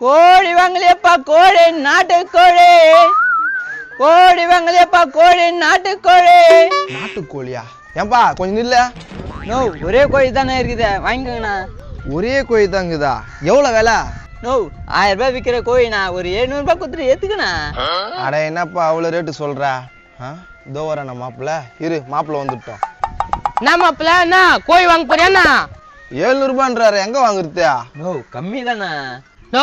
கோழி வாங்கலையப்பா கோழி நாட்டுக்கோழி. கோழி வாங்கலையப்பா கோழி நாட்டுக்கோழி. நாட்டுக்கோழியா? ஏன்பா கொஞ்சம் நில்ல. நோ ஒரே கோழி தானே இருக்குது, வாங்கிக்கோங்கண்ணா. ஒரே கோழி தாங்குதா? எவ்வளவு விலை? நோ 1000 ரூபாய் விற்கிற கோழிண்ணா, ஒரு 700 ரூபாய் கொடுத்துட்டு ஏத்துக்கண்ணா. அட என்னப்பா அவ்வளவு ரேட்டு சொல்ற? இதோ வரேன் மாப்பிள்ள, இரு மாப்பிள்ள வந்துட்டோம். என்ன மாப்பிள்ள, என்ன கோழி வாங்க போறியாண்ணா? 700 ரூபான்றாரு, எங்க வாங்குறது? நோ கம்மி தானே. நோ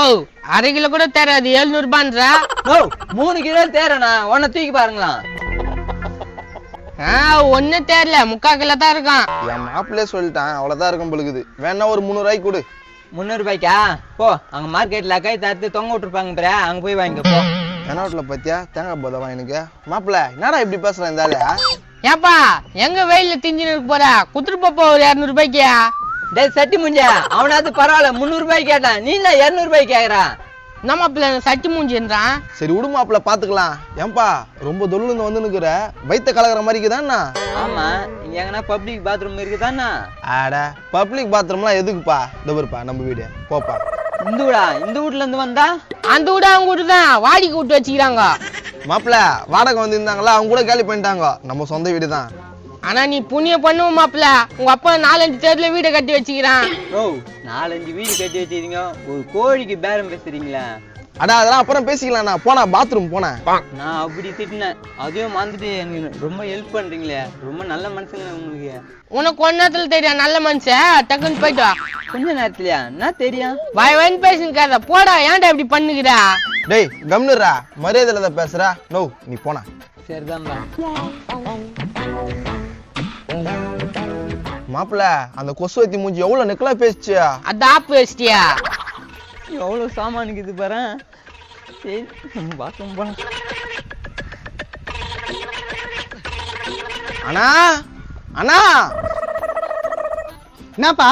1/2 கிலோ கூட தேராது, 700 ரூபான்ற. நோ 3 கிலோ தேரண்ணா, ஒன்ன தூக்கி பாருங்களா. ஒன்னும் தேரல, 3/4 கிலோ தான் இருக்கான். என் மாப்பிள்ளையே சொல்லிட்டான், அவ்வளவுதான் இருக்கும் பொழுது. வேணா ஒரு 300 ரூபாய்க்கு கொடு. 300 ரூபாய்க்கா? போ, அங்க மார்க்கெட்ல கை தடுத்து தொங்க விட்டுருப்பாங்க பிற, அங்க போய் வாங்கிக்க போ. தென்னாட்டுல பத்தியா தேங்காய் போதவா எனக்கு? மாப்பிள்ள என்னடா இப்படி பேசுறேன் இந்த ஆளு? ஏப்பா எங்க வெயில திஞ்சின்னு போற, குத்துட்டு போப்போ ஒரு 200 ரூபாய்க்கு. டேய் சட்டி முஞ்ச, அவனாவது பரவாயில்ல 300 ரூபாய்க்கு கேட்டான், நீ என்ன 200 ரூபாய்க்கு கேக்குறா? என்ன மாப்பிள்ள சட்டி மூஞ்சின்றான்? சரி விடு மாப்பிள்ள பாத்துக்கலாம். ஏன்பா ரொம்ப தொல்லுங்க வந்து நிக்கிற, வயித்த கலக்கிற மாதிரி இருக்குதாண்ணா? ஆமா, இங்க எங்கன்னா பப்ளிக் பாத்ரூம் இருக்குதாண்ணா? ஆட பப்ளிக் பாத்ரூம்லாம் எதுக்குப்பா? இந்த பாருப்பா நம்ம வீடு, போப்பா. இந்த வீடா? இந்த வீட்டுல இருந்து வந்தா அந்த வீடு அவங்க வீடு தான், வாடகைக்கு விட்டு வச்சுக்கிறாங்க. மாப்பிள்ள வாடகை வந்து இருந்தாங்களா, அவங்க கூட காலி பண்ணிட்டாங்க. நம்ம சொந்த வீடு தான். ஆனா நீ புண்ணியம் பண்ணுவ மாப்பிள்ள, உங்க அப்பா 4-5 தேர்ல வீடை கட்டி வச்சுக்கிறான். ஓ 4-5 வீடு கட்டி வச்சிருக்கீங்க, ஒரு கோழிக்கு பேரம் பேசுறீங்களா? அடா அதெல்லாம் அப்புறம் பேசிக்கலாம். நான் போனா பாத்ரூம் போனேன். நான் அப்படி திட்டினேன், அதையும் வந்துட்டு எனக்கு ரொம்ப ஹெல்ப் பண்றீங்களே, ரொம்ப நல்ல மனுஷங்க உங்களுக்கு. உனக்கு கொஞ்ச நேரத்துல தெரியும் நல்ல மனுஷன், டக்குன்னு போயிட்டு வா. கொஞ்ச நேரத்துலயா? என்ன தெரியும்? வாய் வாய்னு பேசுங்க, போடா. ஏன்டா இப்படி பண்ணுகிறா? டேய் கம்னுரா, மரியாதையில பேசுற. நோ நீ போனா. சரிதான்பா. மாப்பிள்ள அந்த கொசு வத்தி மூஞ்சி எவ்வளவு நெக்கலா பேசிச்சு. அது ஆப்பு வச்சிட்டியா? எவ்வளவு சாமானுக்கு இது பாரு. சரி பாத்ரூம் போலாம். அண்ணா அண்ணா. என்னப்பா?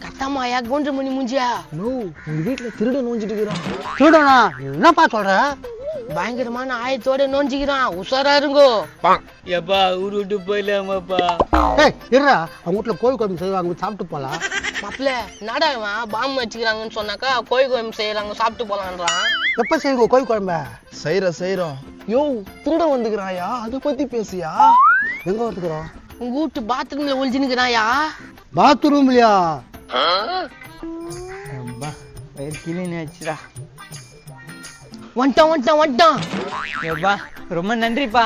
கத்தாமாயா கோன்று மணி மூஞ்சியா? நோ உங்க வீட்டுல திருட நோஞ்சிட்டு இருக்கிறான். திருடனா? என்னப்பா சொல்ற? பயங்கரமான ஆயத்தோட நோஞ்சிக்கிறான், உஷாரா இருங்கோ. எப்பா ஊரு விட்டு போயிடலாமாப்பா? ஏய் இருடா, அவங்க வீட்டுல கோழி குழம்பு செய்வாங்க, சாப்பிட்டு போலாம். மாப்பிள்ள நாடகமா பாம்பு வச்சுக்கிறாங்கன்னு சொன்னாக்கா கோழி குழம்பு செய்யறாங்க, சாப்பிட்டு போலான்றான். எப்ப செய்வீங்க கோழி குழம்ப? செய்யறோம். யோ திருட வந்துக்கிறாயா, அதை பத்தி பேசியா? எங்க வந்துக்கிறோம்? உங்க வீட்டு பாத்ரூம்ல ஒளிஞ்சுனுக்குறாயா? பாத்ரூம்லயா? கிளீன் ஆச்சுடா. வந்துட்டான். எப்பா ரொம்ப நன்றிப்பா.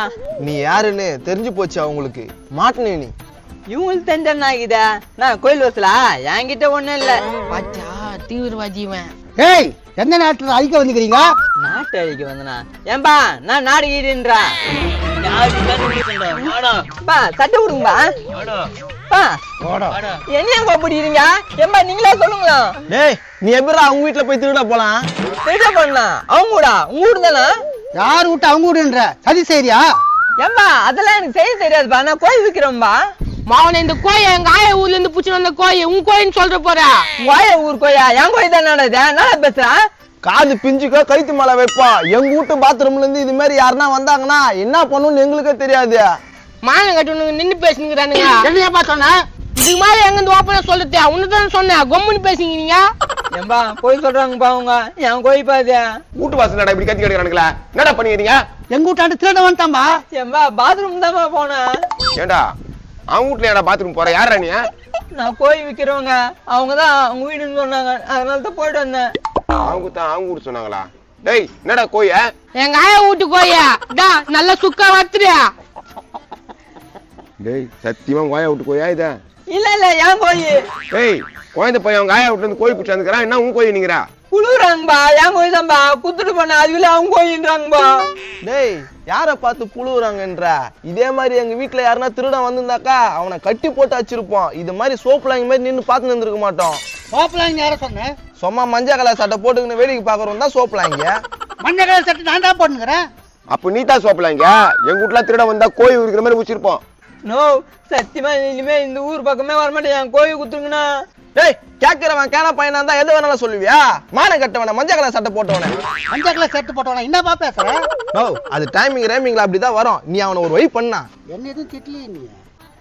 நீ யாருன்னு தெரிஞ்சு போச்சு அவங்களுக்கு. மாட்டினே நீ. இவங்களுக்கு தெரிஞ்சா ஆகிதா? நான் கோயில் வசலா, என்கிட்ட ஒண்ணும் இல்ல. பாத்தியா தீவிரவாதி இவன். ஏய் எந்த நாட்டுல அழிக்க வந்துக்கிறீங்க? நாட்டு அழிக்க வந்தனா? ஏன்பா நான் நாடு ஈடுன்றா? சட்டை விடுங்கப்பா. என்ன பிடிக்கிறீங்க? ஏன்பா நீங்களா சொல்லுங்களா? டேய் நீ எப்படா அவங்க வீட்டுல போய் திருட போலாம்? திருட போனா அவங்க வீடா? உங்க வீடு தானே? யார் விட்டு அவங்க வீடுன்ற சதி செய்றியா? ஏன்பா அதெல்லாம் எனக்கு செய்ய தெரியாதுப்பா, நான் கோயில் விக்கிறோம்பா. மாவன இந்த கோயை எங்க ஆய ஊர்ல இருந்து புடிச்சு வந்த கோயை உன் கோயின்னு சொல்ற போற? வாய ஊர் கோயா? என் கோயில் தான் நடக்குது, நல்லா பேசுறேன். காது பிஞ்சுக்கோ கழுத்து மேல வைப்போம். எங்க வீட்டு பாத்ரூம்ல இருந்து இது மாதிரி யாருன்னா வந்தாங்கன்னா என்ன பண்ணுன்னு எங்களுக்கே தெரியாது. மானம் கட்டுனுங்க நின்னு பேசுங்கிறானுங்க. என்னையப்பா சொன்ன? இதுக்கு மாதிரி எங்க இருந்து ஓப்பனா சொல்லுத்தியா? உன்னதானே சொன்னேன், கொம்முன்னு பேசுங்க நீங்க. ஏன்பா கோயில் சொல்றாங்கப்பா அவங்க, என் கோயில் பாதியா? வீட்டு வாசல் இப்படி கத்தி கிடக்குறானுங்களா? என்னடா பண்ணிக்கிறீங்க? எங்க வீட்டாண்டு திருட வந்துட்டான்பா. ஏன்பா பாத்ரூம் தான்ப்பா போனேன். ஏண்டா அவங்க வீட்டுல ஏடா பாத்ரூம் போற? யாரா நீ? நான் கோயில் விக்கிறவங்க, அவங்கதான் அவங்க வீடுன்னு சொன்னாங்க, அதனால தான் போயிட்டு வந்தேன். அவங்க வீட்டு சொன்னாங்களா? டேய் என்னடா கோய? எங்க ஆய வீட்டு கோயா டா நல்லா சுக்கா வத்துறியா? டேய் சத்தியமா கோயா விட்டு கோயா இத? இல்ல என் கோயில். டேய் குழந்தை பையன் அவங்க ஆயா விட்டு இருந்து கோழி பிடிச்சி வந்துக்கிறான், என்ன உன் கோயில் நீங்கிறா? புழுறாங்கப்பா, என் கோயில் தான்பா. குத்துட்டு போன அதுக்குள்ள அவங்க கோயின்றாங்கப்பா. டேய் யார பார்த்து புழுவுறாங்கன்ற? இதே மாதிரி எங்க வீட்டுல யாருன்னா திருடன் வந்திருந்தாக்கா அவனை கட்டி போட்டு வச்சிருப்போம். இது மாதிரி சோப்புலாங்க மாதிரி நின்று பார்த்து நின்றுக்க மாட்டோம். சோப்பலாங்க யார சொன்ன? சும்மா மஞ்சள் கலர் சட்டை போட்டுக்கின்னு வேடிக்கை பாக்குறோம் தான் சோப்புலாங்க. மஞ்சள் கலர் சட்டை நான் தான் போட்டுக்கிறேன். அப்ப நீ தான் சோப்பலாங்க. எங்க வீட்டுல திருட வந்தா கோழி இருக்கிற மாதிரி வச்சிருப்போம். நோ சத்தியமா இனிமே இந்த ஊர் பக்கமே வரமாட்டேன், என் கோயில் குத்துருங்கண்ணா. டேய் கேக்குறவன் கேன பையனா இருந்தா எது வேணாலும் சொல்லுவியா? மான கட்டவன மஞ்சள் கலர் சட்டை போட்டவன. மஞ்சள் கலர் சட்டை போட்டவன என்னப்பா பேசுற? நோ அது டைமிங் ரேமிங்ல அப்படிதான் வரும். நீ அவனை ஒரு வை பண்ணா. என்ன எதுவும் திட்டலையே நீ?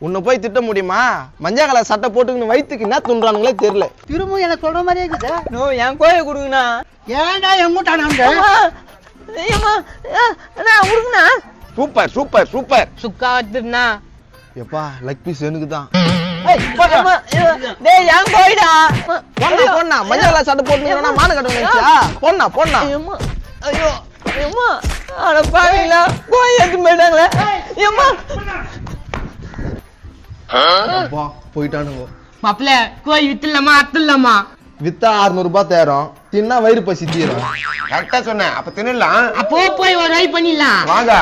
உன்னை போய் திட்ட முடியுமா? மஞ்சள் கலர் சட்டை போட்டுக்கின்னு வயிற்றுக்கு என்ன துன்றானுங்களே தெரியல. திரும்ப எனக்கு சொல்ற மாதிரியே இருக்குது. நோ என் கோழி கொடுங்கண்ணா. ஏன்டா எங்கூட்டானா கொடுங்கண்ணா. Super super super. சுக்கா வச்சுருந்தா எப்பா லக் பீஸ் எனக்கு தான். டேய் என் கோழிடா. பொண்ணா மஞ்சள் கலர் சட்டை போட்டுக்கிறோன்னா மான கட்ட நினைச்சா? பொண்ணா ஐயோ ஏம்மா அட பாவீங்களா, கோழி எடுத்து போயிட்டாங்களே. ஏம்மா அப்பா போயிட்டானுங்க. மாப்பிள்ள கோழி வித்துலாமா அத்துலாமா? வித்தா 600 ரூபாய் தேரும், தின்னா வயிறு பசி தீரும். கரெக்டா சொன்னேன். அப்ப தின்னலாம். அப்போ போய் ஒரு ட்ரை பண்ணிடலாம் வாங்க.